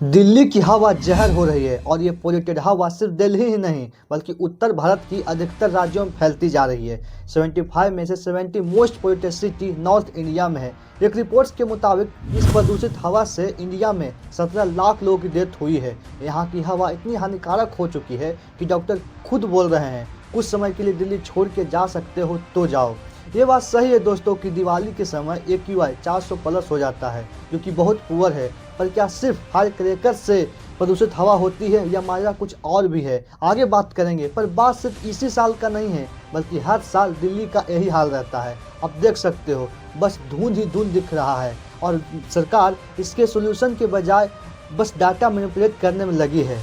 दिल्ली की हवा जहर हो रही है और ये पोल्यूटेड हवा सिर्फ दिल्ली ही नहीं बल्कि उत्तर भारत की अधिकतर राज्यों में फैलती जा रही है। 75 में से 70 most polluted city north India में है। एक रिपोर्ट्स के मुताबिक इस प्रदूषित हवा से इंडिया में 17 लाख लोगों की डेथ हुई है। यहाँ की हवा इतनी हानिकारक हो चुकी है कि डॉक्टर खुद बोल रहे हैं कुछ समय के लिए दिल्ली छोड़ के जा सकते हो तो जाओ। ये बात सही है दोस्तों कि दिवाली के समय AQI 400 प्लस हो जाता है जो कि बहुत पुअर है। पर क्या सिर्फ फायर क्रैकर से प्रदूषित हवा होती है या माजरा कुछ और भी है, आगे बात करेंगे। पर बात सिर्फ इसी साल का नहीं है बल्कि हर साल दिल्ली का यही हाल रहता है। आप देख सकते हो बस धुंध ही धुंध दिख रहा है और सरकार इसके सोल्यूशन के बजाय बस डाटा मैनिपुलेट करने में लगी है।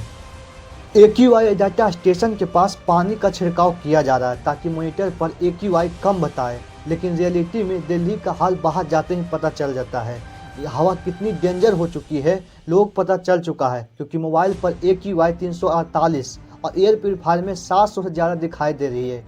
AQI डाटा स्टेशन के पास पानी का छिड़काव किया जा रहा है ताकि मॉनिटर पर AQI कम बताए, लेकिन रियलिटी में दिल्ली का हाल बाहर जाते ही पता चल जाता है। ये हवा कितनी डेंजर हो चुकी है लोग पता चल चुका है, क्योंकि मोबाइल पर AQI 348 और एयर प्यूरीफायर में 700 से ज़्यादा दिखाई दे रही है।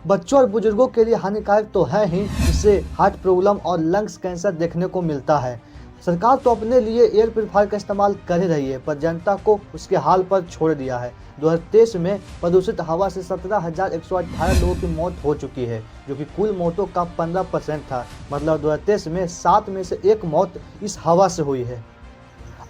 बच्चों और बुजुर्गों के लिए हानिकारक तो है ही, इससे हार्ट प्रॉब्लम और लंग्स कैंसर देखने को मिलता है। सरकार तो अपने लिए एयर प्यूरीफायर का इस्तेमाल कर ही रही है पर जनता को उसके हाल पर छोड़ दिया है। 2023 में प्रदूषित हवा से 17,118 लोगों की मौत हो चुकी है जो कि कुल मौतों का 15% था। मतलब 2023 में 7 में से 1 मौत इस हवा से हुई है।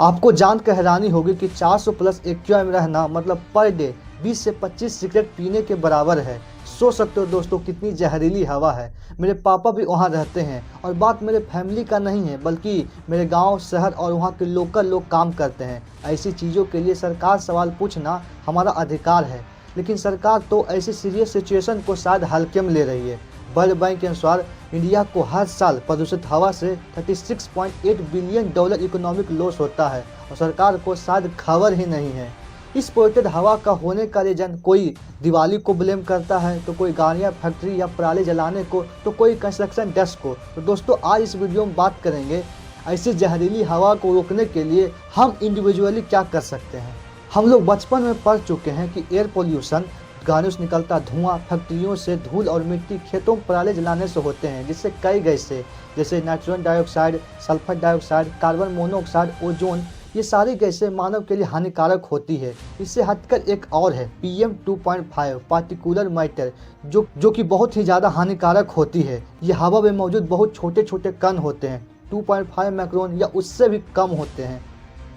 आपको जानकर हैरानी होगी कि 400 प्लस AQI में रहना मतलब पर डे 20 से 25 सिगरेट पीने के बराबर है। सोच सकते हो दोस्तों कितनी जहरीली हवा है। मेरे पापा भी वहाँ रहते हैं और बात मेरे फैमिली का नहीं है बल्कि मेरे गांव, शहर और वहाँ के लोकल लोग काम करते हैं। ऐसी चीज़ों के लिए सरकार सवाल पूछना हमारा अधिकार है, लेकिन सरकार तो ऐसी सीरियस सिचुएशन को शायद हल्के में ले रही है। वर्ल्ड बैंक के अनुसार इंडिया को हर साल प्रदूषित हवा से $36.8 बिलियन इकोनॉमिक लॉस होता है और सरकार को शायद खबर ही नहीं है। इस पोल्यूटेड हवा का होने का रीजन कोई दिवाली को ब्लेम करता है, तो कोई गाड़ियाँ, फैक्ट्री या पराली जलाने को, तो कोई कंस्ट्रक्शन डस्ट को। तो दोस्तों आज इस वीडियो में बात करेंगे ऐसी जहरीली हवा को रोकने के लिए हम इंडिविजुअली क्या कर सकते हैं। हम लोग बचपन में पढ़ चुके हैं कि एयर पोल्यूशन गाड़ियों से निकलता धुआं, फैक्ट्रियों से धूल और मिट्टी, खेतों में पराली जलाने से होते हैं, जिससे कई गैसें जैसे nitrogen dioxide, sulphur dioxide, carbon monoxide, ozone, ये सारी गैसें मानव के लिए हानिकारक होती है। इससे हटकर एक और है PM 2.5 पार्टिकुलर मैटर जो कि बहुत ही ज़्यादा हानिकारक होती है। ये हवा में मौजूद बहुत छोटे छोटे कण होते हैं, 2.5 माइक्रोन या उससे भी कम होते हैं।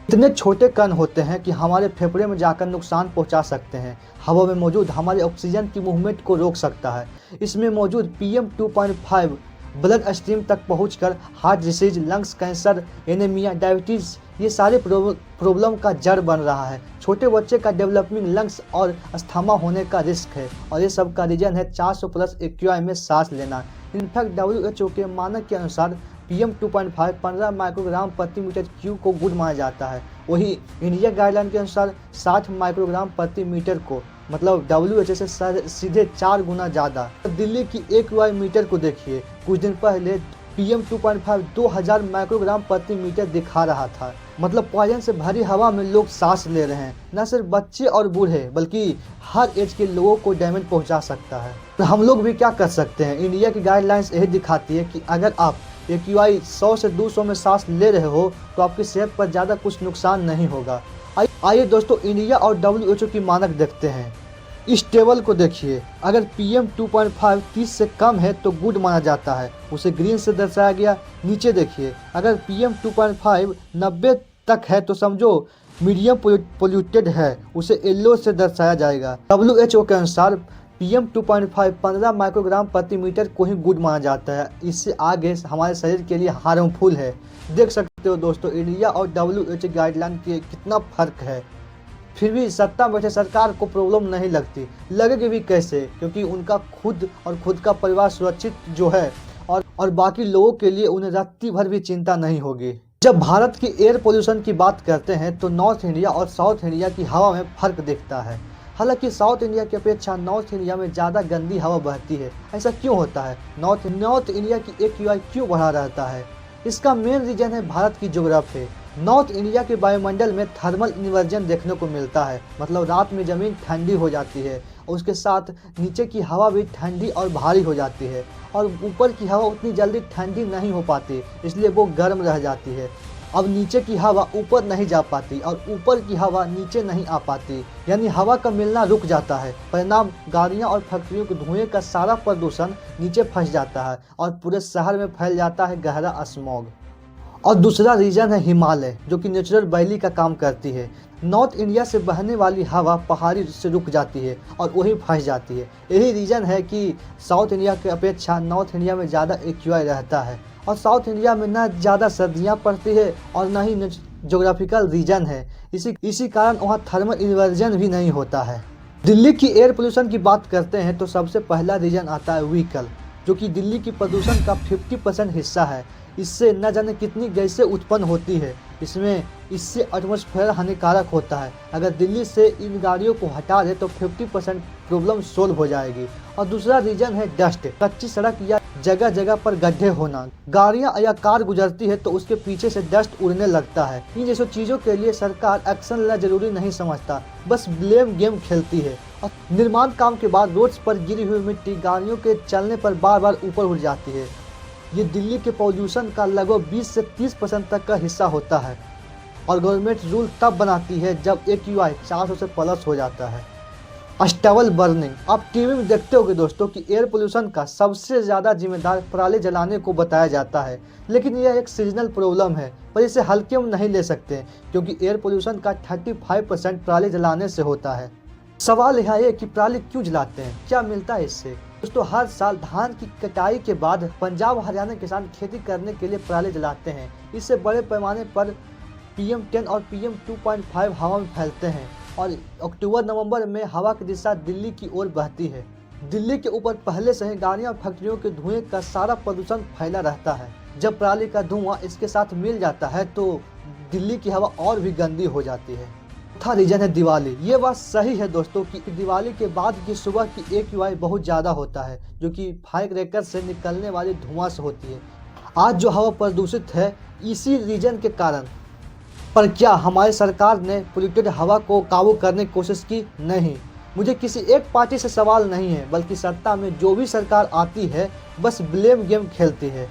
इतने छोटे कण होते हैं कि हमारे फेफड़े में जाकर नुकसान पहुंचा सकते हैं। हवा में मौजूद हमारे ऑक्सीजन की मूवमेंट को रोक सकता है। इसमें मौजूद PM 2.5 ब्लड स्ट्रीम तक पहुंचकर heart disease, lungs cancer, anaemia, diabetes ये सारे प्रॉब्लम का जड़ बन रहा है। छोटे बच्चे का डेवलपिंग लंग्स और अस्थमा होने का रिस्क है और ये सब का रीजन है 400 प्लस AQI में सांस लेना। इनफैक्ट WHO के मानक के अनुसार PM 2.5 15 माइक्रोग्राम प्रति मीटर क्यूब को गुड माना जाता है। वही इंडिया गाइडलाइन के अनुसार 60 माइक्रोग्राम प्रति मीटर को, मतलब WHO से सीधे 4 गुना ज़्यादा। दिल्ली की AQI मीटर को देखिए, कुछ दिन पहले PM 2.5 2000 माइक्रोग्राम प्रति मीटर दिखा रहा था। मतलब पॉइजन से भरी हवा में लोग सांस ले रहे हैं। न सिर्फ बच्चे और बूढ़े बल्कि हर एज के लोगों को डैमेज पहुंचा सकता है। तो हम लोग भी क्या कर सकते हैं। इंडिया की गाइडलाइंस यही दिखाती है कि अगर आप AQI 100 से 200 में सांस ले रहे हो तो आपकी सेहत पर ज़्यादा कुछ नुकसान नहीं होगा। आइए दोस्तों इंडिया और WHO की मानक देखते हैं। इस टेबल को देखिए, अगर PM 2.5 30 से कम है तो गुड माना जाता है, उसे ग्रीन से दर्शाया गया। नीचे देखिए, अगर PM 2.5 90 तक है तो समझो मीडियम पोल्यूटेड है, उसे येलो से दर्शाया जाएगा। WHO के अनुसार PM 2.5 15 माइक्रोग्राम प्रति मीटर को ही गुड माना जाता है। इससे आगे हमारे शरीर के लिए हार्मफुल है। देख सकते हो दोस्तों इंडिया और WHO गाइडलाइन के कितना फर्क है। फिर भी सत्ता में बैठे सरकार को प्रॉब्लम नहीं लगती, लगेगी भी कैसे, क्योंकि उनका खुद का परिवार सुरक्षित जो है और बाकी लोगों के लिए उन्हें रात्रि भर भी चिंता नहीं होगी। जब भारत की एयर पोल्यूशन की बात करते हैं तो नॉर्थ इंडिया और साउथ इंडिया की हवा में फर्क दिखता है। हालांकि साउथ इंडिया की अपेक्षा नॉर्थ इंडिया में ज़्यादा गंदी हवा बहती है। ऐसा क्यों होता है? नॉर्थ इंडिया की AQI क्यों बढ़ा रहता है? इसका मेन रीजन है भारत की ज्योग्राफी। नॉर्थ इंडिया के वायुमंडल में थर्मल इन्वर्जन देखने को मिलता है, मतलब रात में ज़मीन ठंडी हो जाती है और उसके साथ नीचे की हवा भी ठंडी और भारी हो जाती है और ऊपर की हवा उतनी जल्दी ठंडी नहीं हो पाती, इसलिए वो गर्म रह जाती है। अब नीचे की हवा ऊपर नहीं जा पाती और ऊपर की हवा नीचे नहीं आ पाती, यानी हवा का मिलना रुक जाता है। परिणाम गाड़ियां और फैक्ट्रियों के धुएं का सारा प्रदूषण नीचे फंस जाता है और पूरे शहर में फैल जाता है गहरा स्मॉग। और दूसरा रीजन है हिमालय, जो कि नेचुरल वैली का काम करती है। नॉर्थ इंडिया से बहने वाली हवा पहाड़ी से रुक जाती है और वहीं फंस जाती है। यही रीज़न है कि साउथ इंडिया की अपेक्षा नॉर्थ इंडिया में ज़्यादा एक्यूआई रहता है और साउथ इंडिया में ना ज़्यादा सर्दियाँ पड़ती है और ना ही जोग्राफिकल रीजन है। इसी कारण वहाँ थर्मल इन्वर्जन भी नहीं होता है। दिल्ली की एयर पोल्यूशन की बात करते हैं तो सबसे पहला रीजन आता है व्हीकल, जो कि दिल्ली की प्रदूषण का 50% हिस्सा है। इससे न जाने कितनी गैसें उत्पन्न होती है। इससे एटमॉस्फेयर हानिकारक होता है। अगर दिल्ली से इन गाड़ियों को हटा दे तो 50% प्रॉब्लम सोल्व हो जाएगी। और दूसरा रीजन है डस्ट, कच्ची सड़क या जगह जगह पर गड्ढे होना। गाड़ियां या कार गुजरती है तो उसके पीछे से डस्ट उड़ने लगता है। इन जैसी चीज़ों के लिए सरकार एक्शन लेना जरूरी नहीं समझता, बस ब्लेम गेम खेलती है। और निर्माण काम के बाद रोड्स पर गिरी हुई मिट्टी गाड़ियों के चलने पर बार बार ऊपर उड़ जाती है। ये दिल्ली के पॉल्यूशन का लगभग 20 से 30% तक का हिस्सा होता है। और गवर्नमेंट रूल तब बनाती है जब एक्यूआई 400 से प्लस हो जाता है। स्टबल बर्निंग, आप टीवी में देखते होंगे दोस्तों कि एयर पोल्यूशन का सबसे ज़्यादा जिम्मेदार पराली जलाने को बताया जाता है, लेकिन यह एक सीजनल प्रॉब्लम है। पर इसे हल्के में नहीं ले सकते क्योंकि एयर पोल्यूशन का 35% पराली जलाने से होता है। सवाल यह है कि पराली क्यों जलाते हैं, क्या मिलता है इससे? दोस्तों, हर साल धान की कटाई के बाद पंजाब हरियाणा किसान खेती करने के लिए पराली जलाते हैं। इससे बड़े पैमाने पर PM10 और PM2.5 हवा में फैलते हैं और अक्टूबर नवंबर में हवा की दिशा दिल्ली की ओर बहती है। दिल्ली के ऊपर पहले से ही गाड़ियां और फैक्ट्रियों के धुएं का सारा प्रदूषण फैला रहता है। जब पराली का धुआं इसके साथ मिल जाता है तो दिल्ली की हवा और भी गंदी हो जाती है। चौथा रीजन है दिवाली। ये बात सही है दोस्तों कि दिवाली के बाद की सुबह की एक्यूआई बहुत ज़्यादा होता है, जो कि फायर क्रैकर से निकलने वाली धुआं से होती है। आज जो हवा प्रदूषित है इसी रीजन के कारण। पर क्या हमारी सरकार ने पोल्यूटेड हवा को काबू करने की कोशिश की? नहीं। मुझे किसी एक पार्टी से सवाल नहीं है, बल्कि सत्ता में जो भी सरकार आती है बस ब्लेम गेम खेलती है।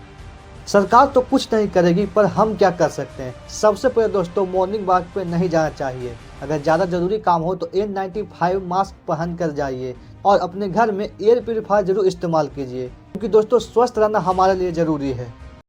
सरकार तो कुछ नहीं करेगी, पर हम क्या कर सकते हैं? सबसे पहले दोस्तों, मॉर्निंग वॉक पे नहीं जाना चाहिए। अगर ज़्यादा ज़रूरी काम हो तो N95 मास्क पहन कर जाइए और अपने घर में एयर प्यूरीफायर जरूर इस्तेमाल कीजिए, क्योंकि दोस्तों स्वस्थ रहना हमारे लिए ज़रूरी है।